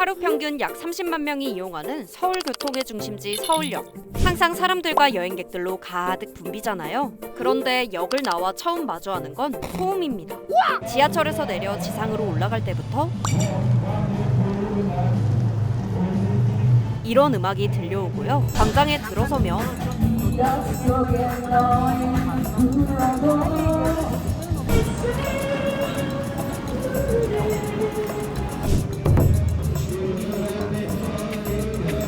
하루 평균 약 30만 명이 이용하는 서울 교통의 중심지 서울역. 항상 사람들과 여행객들로 가득 붐비잖아요. 그런데 역을 나와 처음 마주하는 건 소음입니다. 지하철에서 내려 지상으로 올라갈 때부터 이런 음악이 들려오고요. 광장에 들어서면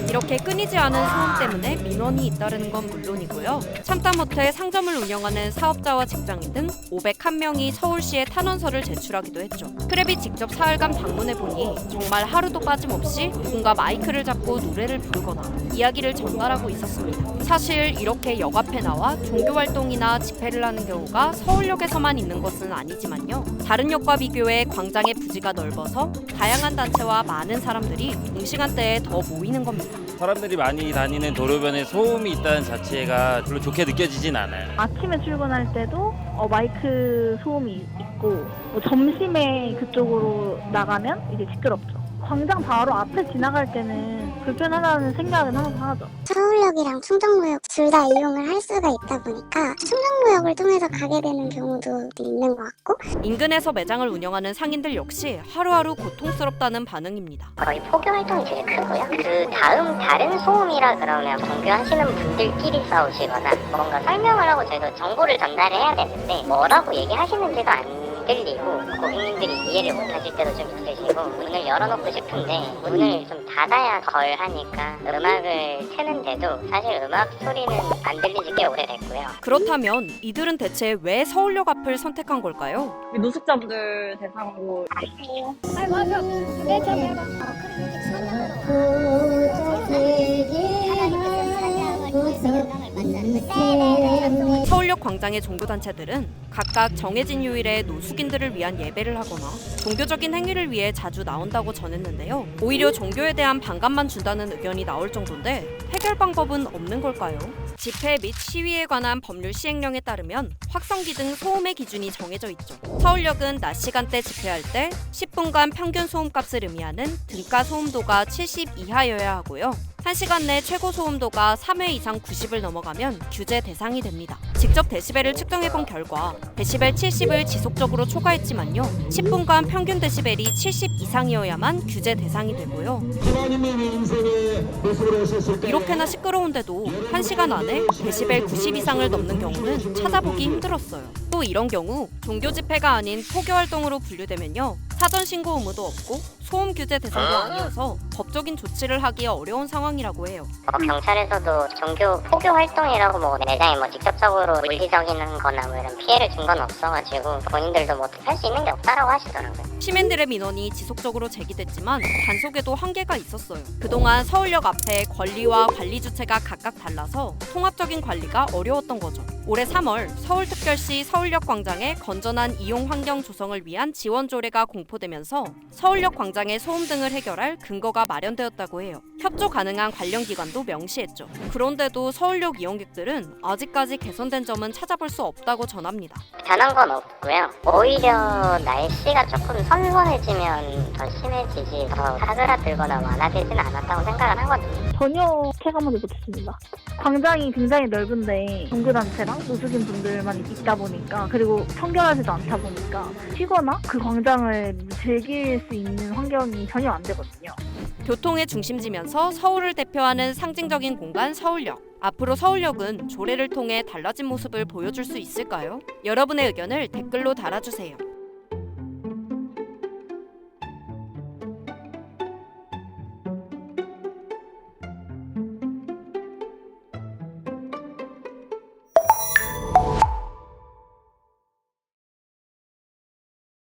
이렇게 끊이지 않은 소음 때문에 민원이 잇따르는 건 물론이고요. 참다 못해 상점을 운영하는 사업자와 직장인 등 501명이 서울시에 탄원서를 제출하기도 했죠. 프랩이 직접 사흘간 방문해보니 정말 하루도 빠짐없이 누군가 마이크를 잡고 노래를 부르거나 이야기를 전달하고 있었습니다. 사실 이렇게 역 앞에 나와 종교활동이나 집회를 하는 경우가 서울역에서만 있는 것은 아니지만요. 다른 역과 비교해 광장의 부지가 넓어서 다양한 단체와 많은 사람들이 동시간대에 더 모이는 겁니다. 사람들이 많이 다니는 도로변에 소음이 있다는 자체가 별로 좋게 느껴지진 않아요. 아침에 출근할 때도 마이크 소음이 있고 점심에 그쪽으로 나가면 이제 시끄럽죠. 광장 바로 앞에 지나갈 때는 불편하다는 생각은 항상 하죠. 서울역이랑 충정구역 둘 다 이용을 할 수가 있다 보니까 충정구역을 통해서 가게 되는 경우도 있는 것 같고, 인근에서 매장을 운영하는 상인들 역시 하루하루 고통스럽다는 반응입니다. 거의 포교 활동이 제일 크고요. 그 다음 다른 소음이라 그러면 종교하시는 분들끼리 싸우시거나 뭔가 설명을 하고 저희도 정보를 전달해야 되는데 뭐라고 얘기하시는지도 안 들리고 고객님들이 이해를 못하실 때도 좀 있으시고, 문을 열어놓고 싶은데 문을 좀 닫아야 덜 하니까 음악을 트는데도 사실 음악 소리는 안 들리지 꽤 오래됐고요. 그렇다면 이들은 대체 왜 서울역 앞을 선택한 걸까요? 노숙자분들 대상으로 서울역 광장의 종교단체들은 각각 정해진 요일에 노숙인들을 위한 예배를 하거나 종교적인 행위를 위해 자주 나온다고 전했는데요. 오히려 종교에 대한 반감만 준다는 의견이 나올 정도인데 해결 방법은 없는 걸까요? 집회 및 시위에 관한 법률 시행령에 따르면 확성기 등 소음의 기준이 정해져 있죠. 서울역은 낮 시간대 집회할 때 10분간 평균 소음값을 의미하는 등가 소음도가 70 이하여야 하고요. 1시간 내 최고 소음도가 3회 이상 90을 넘어가면 규제 대상이 됩니다. 직접 데시벨을 측정해본 결과 데시벨 70을 지속적으로 초과했지만요. 10분간 평균 데시벨이 70 이상이어야만 규제 대상이 되고요. 이렇게나 시끄러운데도 1시간 안에 데시벨 90 이상을 넘는 경우는 찾아보기 힘들었어요. 또 이런 경우 종교 집회가 아닌 포교 활동으로 분류되면요. 사전 신고 의무도 없고 소음 규제 대상도 아니어서 법적인 조치를 하기 어려운 상황이라고 해요. 경찰에서도 종교 포교 활동이라고 매장에 직접적으로 물리적인 거나 이런 피해를 준 건 없어가지고 본인들도 할 수 있는 게 없다라고 하시더라고요. 시민들의 민원이 지속적으로 제기됐지만 단속에도 한계가 있었어요. 그동안 서울역 앞에 권리와 관리 주체가 각각 달라서 통합적인 관리가 어려웠던 거죠. 올해 3월 서울특별시 서울역 광장에 건전한 이용 환경 조성을 위한 지원 조례가 공포되면서 서울역 광장의 소음 등을 해결할 근거가 마련되었다고 해요. 협조 가능한 관련 기관도 명시했죠. 그런데도 서울역 이용객들은 아직까지 개선된 점은 찾아볼 수 없다고 전합니다. 변한 건 없고요. 오히려 날씨가 조금 선선해지면 더 심해지지 더 사그라들거나 완화되지는 않았다고 생각을 하거든요. 전혀 체감하지 못했습니다. 광장이 굉장히 넓은데 종교단체랑 노숙인 분들만 있다 보니까, 그리고 청결하지도 않다 보니까 쉬거나 그 광장을 즐길 수 있는 환경이 전혀 안 되거든요. 교통의 중심지면서 서울을 대표하는 상징적인 공간 서울역. 앞으로 서울역은 조례를 통해 달라진 모습을 보여줄 수 있을까요? 여러분의 의견을 댓글로 달아주세요.